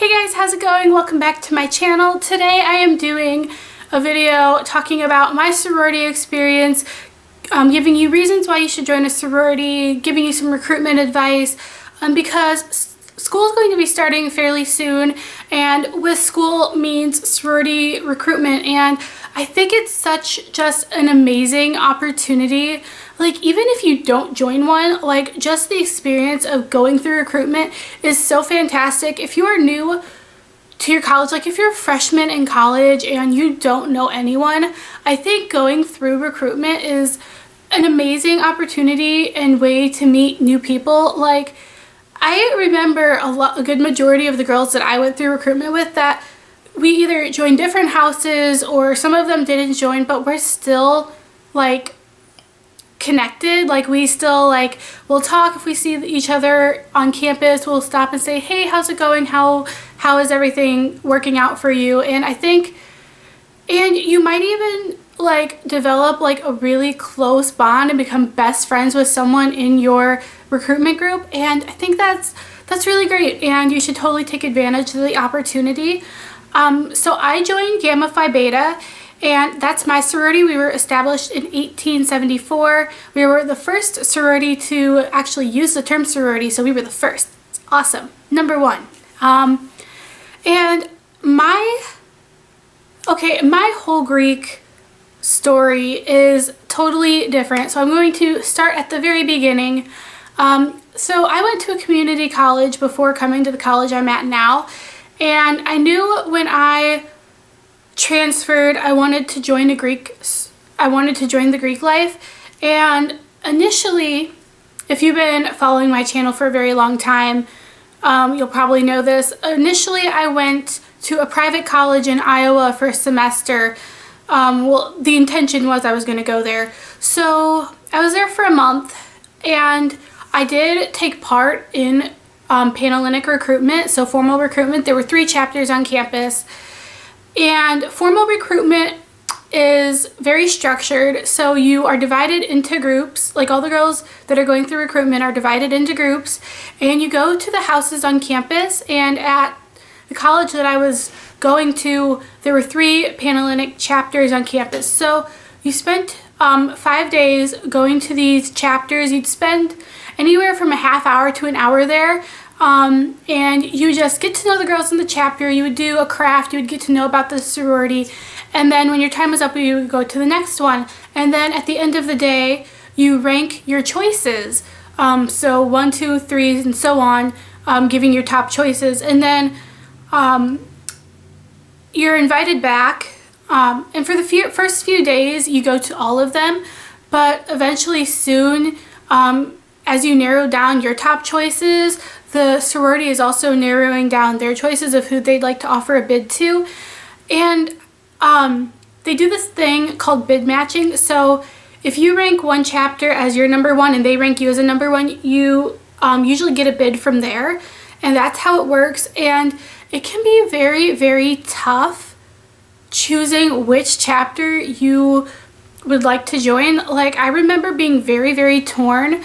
Hey guys, how's it going? Welcome back to my channel. Today I am doing a video talking about my sorority experience, giving you reasons why you should join a sorority, giving you some recruitment advice, because school is going to be starting fairly soon, and with school means sorority recruitment, and I think it's such just an amazing opportunity. Like, even if you don't join one, like, just the experience of going through recruitment is so fantastic. If you are new to your college, like if you're a freshman in college and you don't know anyone, I think going through recruitment is an amazing opportunity and way to meet new people. Like, I remember a good majority of the girls that I went through recruitment with that we either joined different houses or some of them didn't join, but we're still like connected. Like, we still we'll talk if we see each other on campus. We'll stop and say, hey, how's it going? How is everything working out for you? And I think, and you might even develop a really close bond and become best friends with someone in your recruitment group. And I think that's really great, and you should totally take advantage of the opportunity. So I joined Gamma Phi Beta, and that's my sorority. We were established in 1874. We were the first sorority to actually use the term sorority, so we were the first. It's awesome. Number one. And my whole Greek story is totally different, so I'm going to start at the very beginning. So I went to a community college before coming to the college I'm at now, and I knew when I transferred I wanted to join the Greek life. And initially, if you've been following my channel for a very long time, you'll probably know this. Initially, I went to a private college in Iowa for a semester. Well, the intention was I was going to go there. So I was there for a month, and I did take part in Panhellenic recruitment, so formal recruitment. There were 3 chapters on campus, and formal recruitment is very structured. So you are divided into groups. Like, all the girls that are going through recruitment are divided into groups, and you go to the houses on campus. And at the college that I was going to, there were 3 Panhellenic chapters on campus. So you spent 5 days going to these chapters. You'd spend anywhere from a half hour to an hour there. And you just get to know the girls in the chapter. You would do a craft, you would get to know about the sorority, and then when your time was up, you would go to the next one. And then at the end of the day, you rank your choices. So 1, 2, 3, and so on, giving your top choices. And then you're invited back. And for the first few days, you go to all of them. But eventually soon, as you narrow down your top choices, the sorority is also narrowing down their choices of who they'd like to offer a bid to. And they do this thing called bid matching. So if you rank one chapter as your number 1 and they rank you as a number 1, you usually get a bid from there. And that's how it works. And it can be very, very tough choosing which chapter you would like to join. Like, I remember being very, very torn,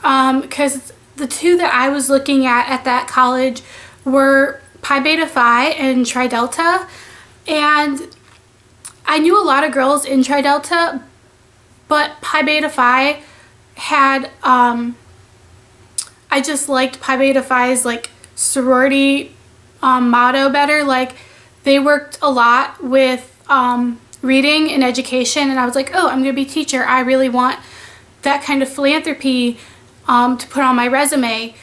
because the 2 that I was looking at that college were Pi Beta Phi and Tri Delta, and I knew a lot of girls in Tri Delta, but Pi Beta Phi had, I just liked Pi Beta Phi's sorority motto better. Like, they worked a lot with reading and education, and I was like, oh, I'm gonna be a teacher. I really want that kind of philanthropy to put on my resume.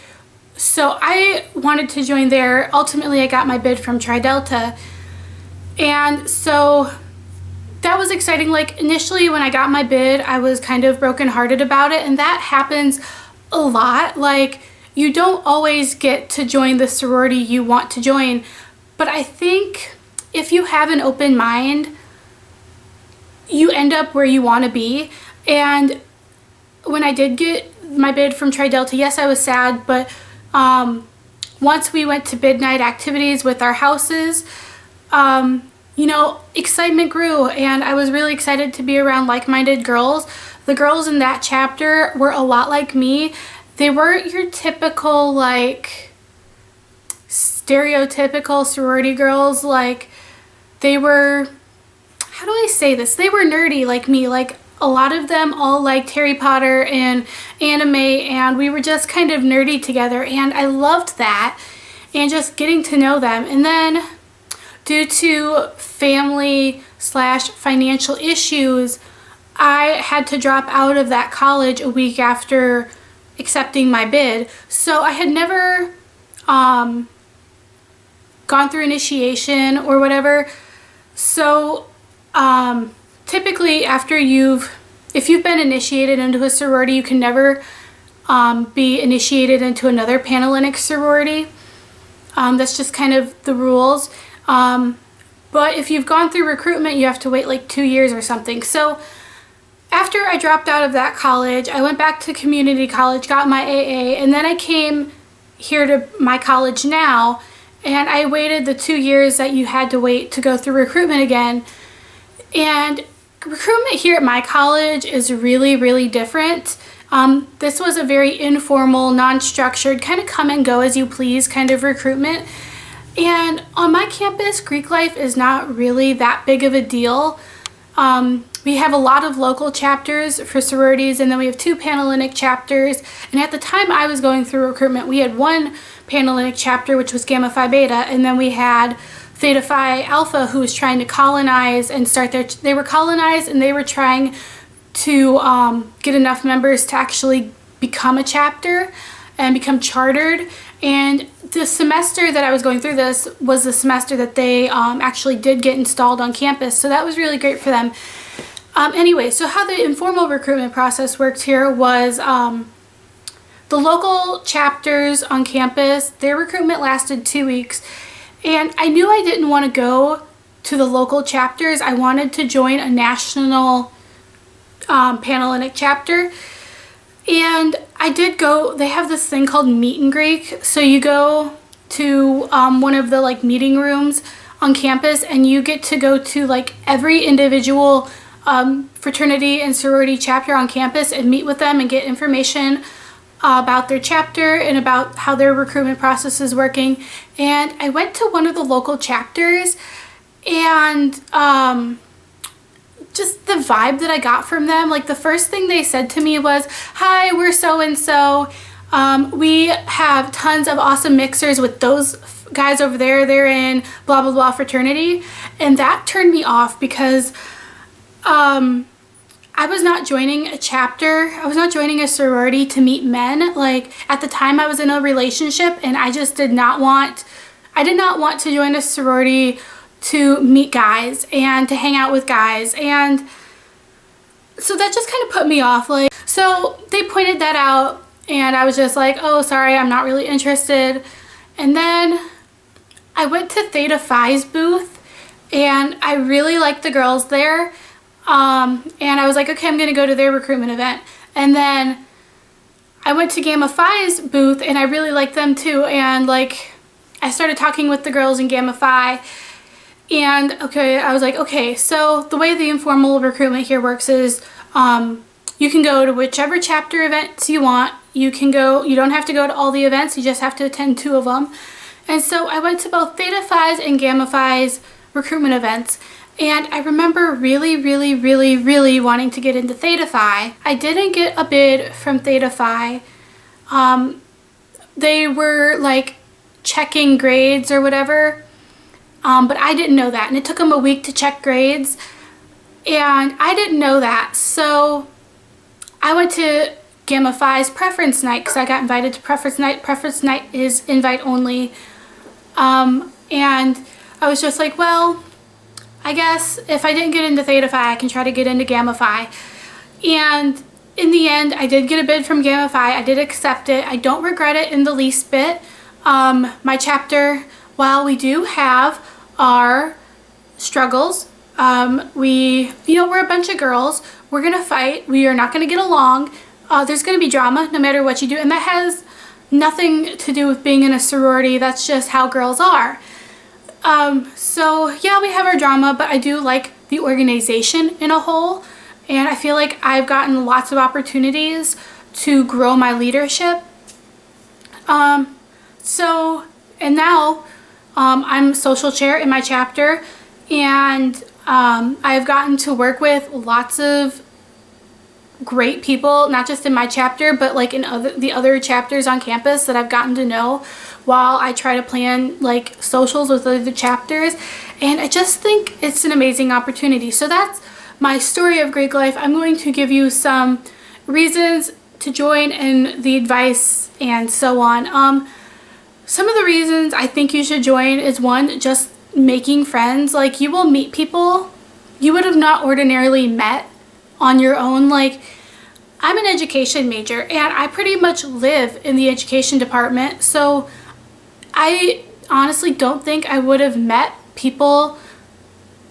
So I wanted to join there. Ultimately, I got my bid from Tri Delta, and so that was exciting. Like, initially when I got my bid, I was kind of brokenhearted about it, and that happens a lot. Like, you don't always get to join the sorority you want to join, but I think if you have an open mind, you end up where you want to be. And when I did get my bid from Tri Delta, yes, I was sad, but once we went to bid night activities with our houses, excitement grew, and I was really excited to be around like-minded girls. The girls in that chapter were a lot like me. They weren't your typical stereotypical sorority girls. Like, they were, how do I say this? They were nerdy like me. Like, a lot of them all liked Harry Potter and anime, and we were just kind of nerdy together, and I loved that, and just getting to know them. And then, due to family/financial issues, I had to drop out of that college a week after accepting my bid. So I had never gone through initiation or whatever. So typically if you've been initiated into a sorority, you can never be initiated into another Panhellenic sorority. That's just kind of the rules. But if you've gone through recruitment, you have to wait like 2 years or something. So after I dropped out of that college, I went back to community college, got my AA, and then I came here to my college now, and I waited the 2 years that you had to wait to go through recruitment again. And recruitment here at my college is really, really different. This was a very informal, non-structured, kind of come and go as you please kind of recruitment. And on my campus, Greek life is not really that big of a deal. We have a lot of local chapters for sororities, and then we have 2 Panhellenic chapters. And at the time I was going through recruitment, we had 1 Panhellenic chapter, which was Gamma Phi Beta, and then we had Theta Phi Alpha, who was trying to colonize and they were colonized, and they were trying to get enough members to actually become a chapter and become chartered. And the semester that I was going through this was the semester that they actually did get installed on campus, so that was really great for them. Anyway, so how the informal recruitment process worked here was the local chapters on campus, their recruitment lasted 2 weeks, and I knew I didn't want to go to the local chapters. I wanted to join a national Panhellenic chapter. And I did go, they have this thing called Meet and Greek. So you go to one of the like meeting rooms on campus, and you get to go to like every individual fraternity and sorority chapter on campus and meet with them and get information about their chapter and about how their recruitment process is working. And I went to one of the local chapters, and just the vibe that I got from them, like the first thing they said to me was, "Hi, we're so-and-so. We have tons of awesome mixers with those guys over there. They're in blah, blah, blah fraternity." And that turned me off because I was not joining a chapter. I was not joining a sorority to meet men. Like, at the time I was in a relationship, and I just did not want to join a sorority to meet guys and to hang out with guys. And so that just kind of put me off. Like, so they pointed that out, and I was just like, oh, sorry, I'm not really interested. And then I went to Theta Phi's booth, and I really liked the girls there. And I was like, okay, I'm going to go to their recruitment event. And then I went to Gamma Phi's booth, and I really liked them too. And like, I started talking with the girls in Gamma Phi. And okay, I was like, okay, so the way the informal recruitment here works is you can go to whichever chapter events you want. You don't have to go to all the events, you just have to attend 2 of them. And so I went to both Theta Phi's and Gamma Phi's recruitment events. And I remember really, really, really, really wanting to get into Theta Phi. I didn't get a bid from Theta Phi. They were like checking grades or whatever. But I didn't know that, and it took them a week to check grades, and I didn't know that. So I went to Gamma Phi's preference night because I got invited to preference night. Preference night is invite only. And I was just like, well, I guess if I didn't get into Theta Phi, I can try to get into Gamma Phi. And in the end, I did get a bid from Gamma Phi. I did accept it. I don't regret it in the least bit. My chapter, while we do have our struggles, we're a bunch of girls. We're gonna fight. We are not gonna get along. There's gonna be drama no matter what you do, and that has nothing to do with being in a sorority. That's just how girls are. So yeah, we have our drama, but I do like the organization in a whole, and I feel like I've gotten lots of opportunities to grow my leadership. And now I'm social chair in my chapter, and I've gotten to work with lots of great people, not just in my chapter, but like in the other chapters on campus that I've gotten to know while I try to plan like socials with other chapters. And I just think it's an amazing opportunity. So that's my story of Greek life. I'm going to give you some reasons to join and the advice and so on. Some of the reasons I think you should join is, one, just making friends. Like, you will meet people you would have not ordinarily met on your own. Like, I'm an education major and I pretty much live in the education department, so I honestly don't think I would have met people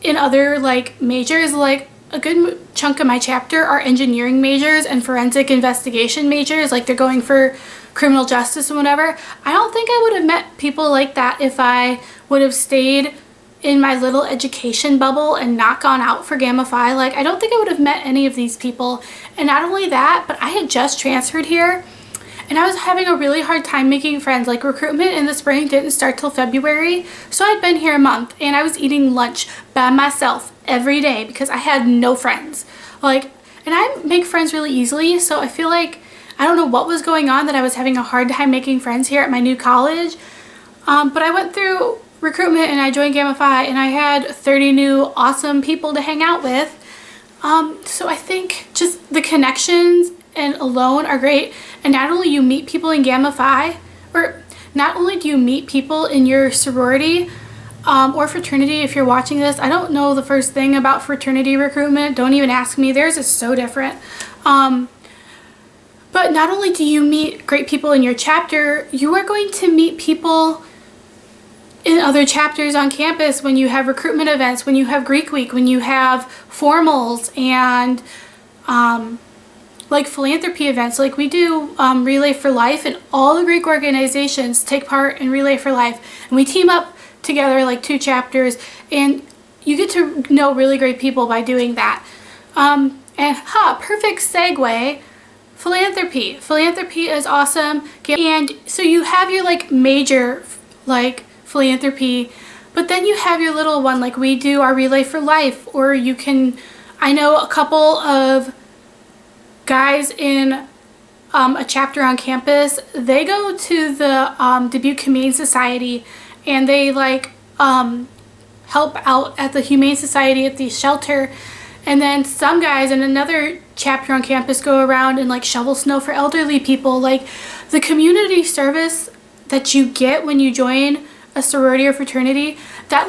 in other like majors. Like, a good chunk of my chapter are engineering majors and forensic investigation majors, like they're going for criminal justice and whatever. I don't think I would have met people like that if I would have stayed in my little education bubble and not gone out for Gamma Phi. Like, I don't think I would have met any of these people. And not only that, but I had just transferred here and I was having a really hard time making friends. Like, recruitment in the spring didn't start till February, so I'd been here a month and I was eating lunch by myself every day because I had no friends. Like, and I make friends really easily, so I feel like I don't know what was going on that I was having a hard time making friends here at my new college. But I went through recruitment and I joined Gamma Phi and I had 30 new awesome people to hang out with. So I think just the connections and alone are great. And not only you meet people in Gamma Phi, or not only do you meet people in your sorority or fraternity. If you're watching this, I don't know the first thing about fraternity recruitment. Don't even ask me. Theirs is so different. But not only do you meet great people in your chapter, you are going to meet people in other chapters on campus when you have recruitment events, when you have Greek Week, when you have formals and like philanthropy events. Like, we do Relay for Life, and all the Greek organizations take part in Relay for Life, and we team up together like 2 chapters, and you get to know really great people by doing that. Perfect segue. Philanthropy is awesome. And so you have your like major like philanthropy, but then you have your little one, like we do our Relay for Life, or you can, I know a couple of guys in a chapter on campus, they go to the Dubuque Humane Society and they like help out at the Humane Society at the shelter. And then some guys in another chapter on campus go around and like shovel snow for elderly people. Like, the community service that you get when you join a sorority or fraternity, that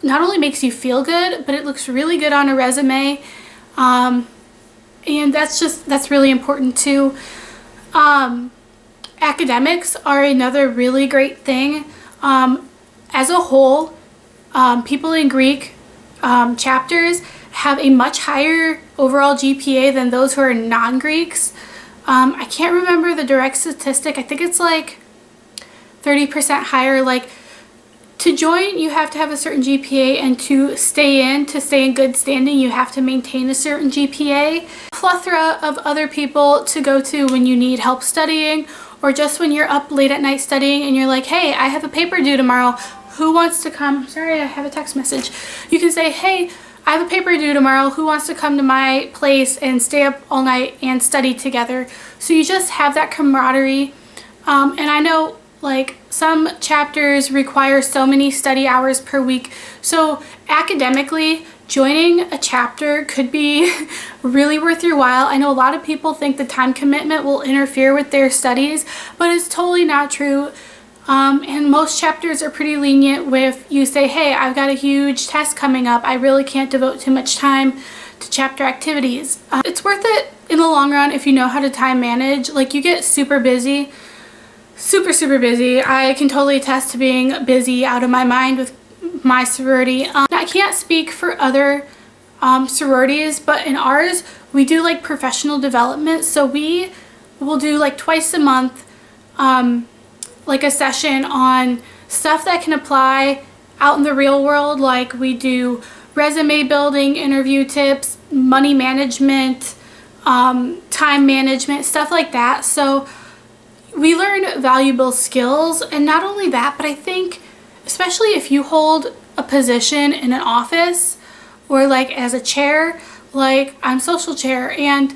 not only makes you feel good, but it looks really good on a resume. And that's really important too. Academics are another really great thing. As a whole, people in Greek chapters have a much higher overall GPA than those who are non-Greeks. I can't remember the direct statistic. I think it's like 30% higher. Like, to join, you have to have a certain GPA, and to stay in good standing, you have to maintain a certain GPA. Plethora of other people to go to when you need help studying, or just when you're up late at night studying and you're like, hey, I have a paper due tomorrow. Who wants to come? Sorry, I have a text message. You can say, hey, I have a paper due tomorrow. Who wants to come to my place and stay up all night and study together? So you just have that camaraderie. And I know like some chapters require so many study hours per week. So academically, joining a chapter could be really worth your while. I know a lot of people think the time commitment will interfere with their studies, but it's totally not true. And most chapters are pretty lenient with you say, hey, I've got a huge test coming up. I really can't devote too much time to chapter activities. It's worth it in the long run if you know how to time manage. Like, you get super busy, super busy. I can totally attest to being busy out of my mind with my sorority. I can't speak for other sororities, but in ours, we do like professional development. So we will do like twice a month, like a session on stuff that can apply out in the real world. Like, we do resume building, interview tips, money management, time management, stuff like that. So we learn valuable skills. And not only that, but I think especially if you hold a position in an office or like as a chair, like I'm social chair, and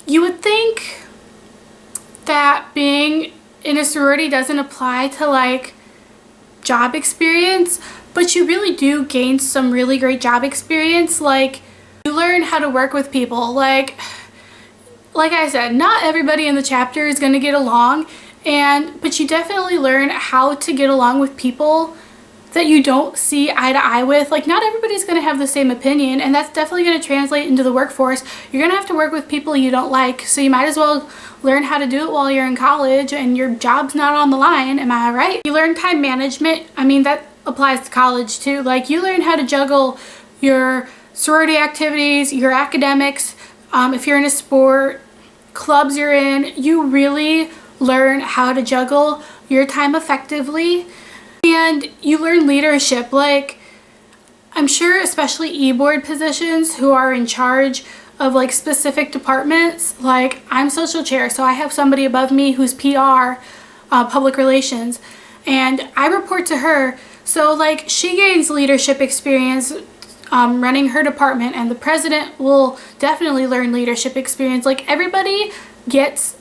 you would think that being in a sorority doesn't apply to like job experience, but you really do gain some really great job experience. Like you learn how to work with people. Like I said, not everybody in the chapter is going to get along, but you definitely learn how to get along with people that you don't see eye to eye with. Like not everybody's going to have the same opinion, and that's definitely going to translate into the workforce. You're going to have to work with people you don't like, so you might as well learn how to do it while you're in college and your job's not on the line. Am I right? You learn time management. I mean, that applies to college too. Like you learn how to juggle your sorority activities, your academics, if you're in a sport, clubs you're in, you really learn how to juggle your time effectively. And you learn leadership. Like I'm sure especially e-board positions who are in charge of like specific departments, like I'm social chair, so I have somebody above me who's PR, public relations, and I report to her. So like she gains leadership experience running her department, and the president will definitely learn leadership experience. Like everybody gets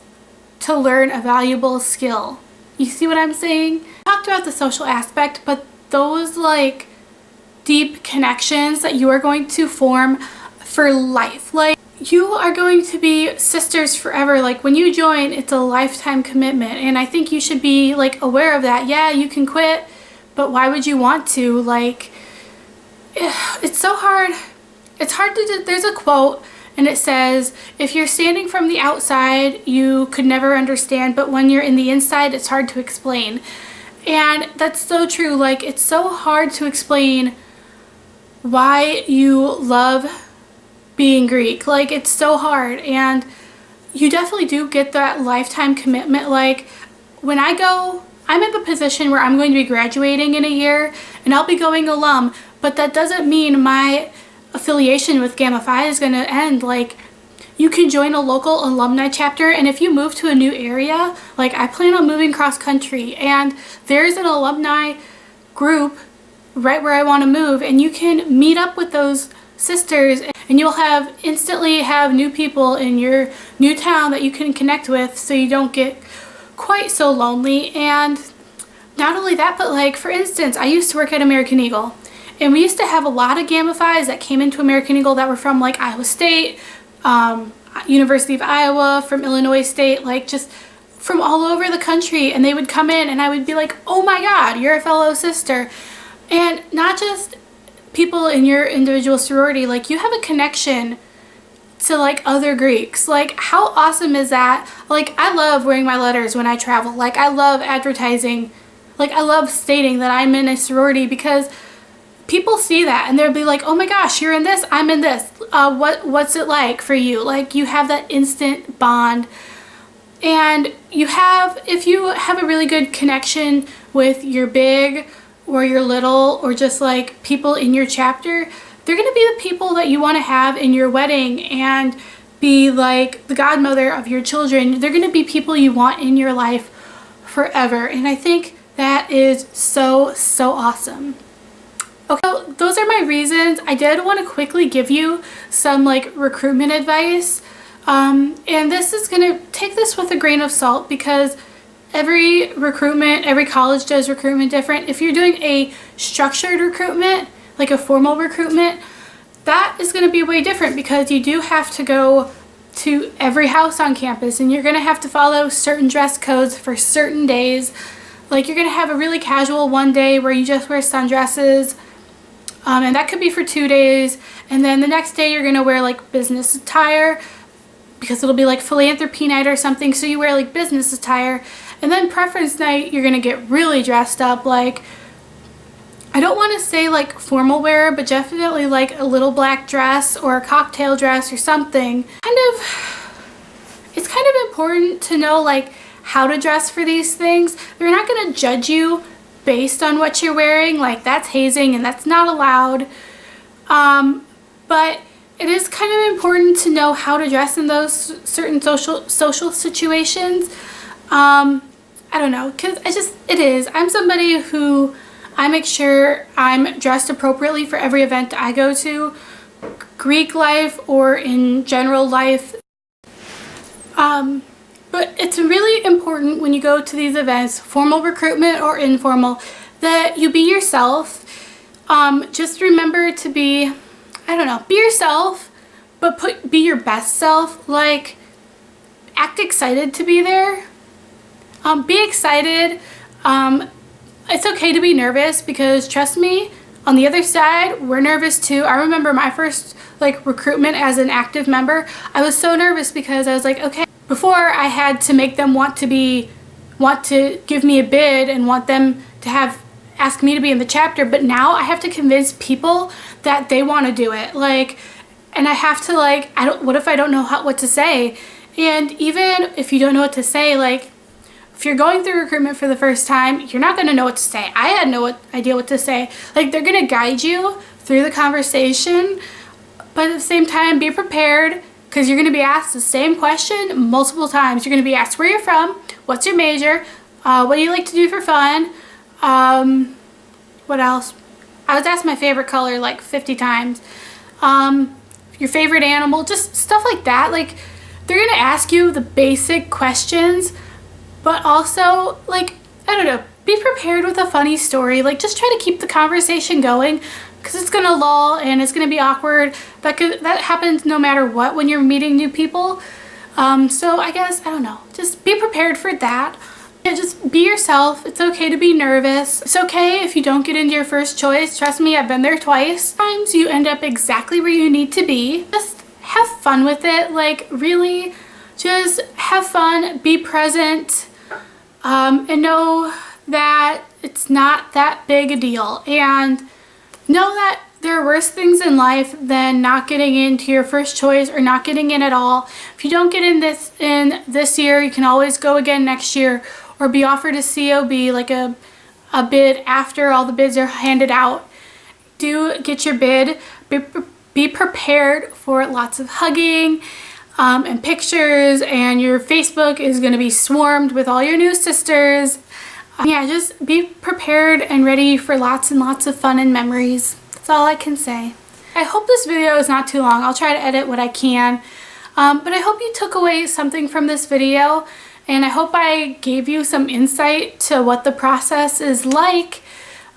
to learn a valuable skill. You see what I'm saying? I talked about the social aspect, but those like deep connections that you are going to form for life. Like you are going to be sisters forever. Like when you join, it's a lifetime commitment, and I think you should be like aware of that. Yeah, you can quit, but why would you want to? Like it's so hard. It's hard to do. There's a quote and it says, if you're standing from the outside, you could never understand, but when you're in the inside, it's hard to explain. And that's so true. Like it's so hard to explain why you love being Greek. Like it's so hard, and you definitely do get that lifetime commitment. Like when I go, I'm in the position where I'm going to be graduating in a year and I'll be going alum, but that doesn't mean my affiliation with Gamma Phi is going to end. Like you can join a local alumni chapter, and if you move to a new area, like I plan on moving cross country, and there's an alumni group right where I want to move, and you can meet up with those sisters, and you'll instantly have new people in your new town that you can connect with, so you don't get quite so lonely. And not only that, but like for instance, I used to work at American Eagle, and we used to have a lot of Gamma Phis that came into American Eagle that were from like Iowa State, University of Iowa, from Illinois State, like just from all over the country, and they would come in and I would be like, oh my God, you're a fellow sister. And not just people in your individual sorority, like you have a connection to like other Greeks. Like how awesome is that? Like I love wearing my letters when I travel. Like I love advertising. Like I love stating that I'm in a sorority, because people see that and they'll be like, oh my gosh, you're in this, I'm in this. What's it like for you? Like you have that instant bond. And if you have a really good connection with your big or your little, or just like people in your chapter, they're going to be the people that you want to have in your wedding and be like the godmother of your children. They're going to be people you want in your life forever. And I think that is so, so awesome. Okay, so those are my reasons. I did want to quickly give you some like recruitment advice. And this is going to take this with a grain of salt, because every college does recruitment different. If you're doing a structured recruitment, like a formal recruitment, that is going to be way different, because you do have to go to every house on campus, and you're going to have to follow certain dress codes for certain days. Like you're going to have a really casual one day where you just wear sundresses, and that could be for 2 days, and then the next day you're going to wear like business attire, because it'll be like philanthropy night or something, so you wear like business attire. And then preference night, you're going to get really dressed up. Like, I don't want to say like formal wear, but definitely like a little black dress or a cocktail dress or something. It's kind of important to know like how to dress for these things. They're not going to judge you based on what you're wearing. Like that's hazing and that's not allowed. But it is kind of important to know how to dress in those certain social situations. I don't know, because it is. I'm somebody who, I make sure I'm dressed appropriately for every event I go to, Greek life or in general life. But it's really important when you go to these events, formal recruitment or informal, that you be yourself. Just remember to be, I don't know, be yourself, but be your best self. Like, act excited to be there. Be excited. It's okay to be nervous, because trust me, on the other side, we're nervous too. I remember my first recruitment as an active member. I was so nervous because I was like, okay, before I had to make them want to give me a bid and want them to ask me to be in the chapter, but now I have to convince people that they want to do it. And I have to what if I don't know what to say? And even if you don't know what to say, if you're going through recruitment for the first time, you're not going to know what to say. I had no idea what to say. They're going to guide you through the conversation, but at the same time, be prepared, because you're going to be asked the same question multiple times. You're going to be asked where you're from, what's your major, what do you like to do for fun, what else? I was asked my favorite color 50 times, your favorite animal, just stuff like that. They're going to ask you the basic questions, but also, I don't know, be prepared with a funny story. Just try to keep the conversation going, because it's going to lull and it's going to be awkward. That happens no matter what when you're meeting new people. So I guess, I don't know, just be prepared for that. Yeah, just be yourself. It's okay to be nervous. It's okay if you don't get into your first choice. Trust me, I've been there twice. Sometimes you end up exactly where you need to be. Just have fun with it. Really, just have fun, be present, and know that it's not that big a deal. And know that there are worse things in life than not getting into your first choice or not getting in at all. If you don't get in this year, you can always go again next year, or be offered a COB, a bid after all the bids are handed out. Do get your bid. Be prepared for lots of hugging and pictures, and your Facebook is going to be swarmed with all your new sisters. Yeah, just be prepared and ready for lots and lots of fun and memories. That's all I can say. I hope this video is not too long. I'll try to edit what I can. But I hope you took away something from this video, and I hope I gave you some insight to what the process is like,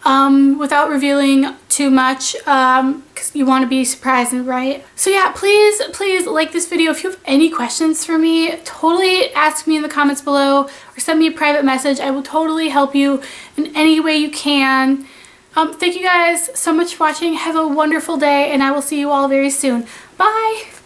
without revealing too much, because you want to be surprised, right? So yeah, please like this video. If you have any questions for me, totally ask me in the comments below, or send me a private message. I will totally help you in any way you can. Thank you guys so much for watching. Have a wonderful day, and I will see you all very soon. Bye!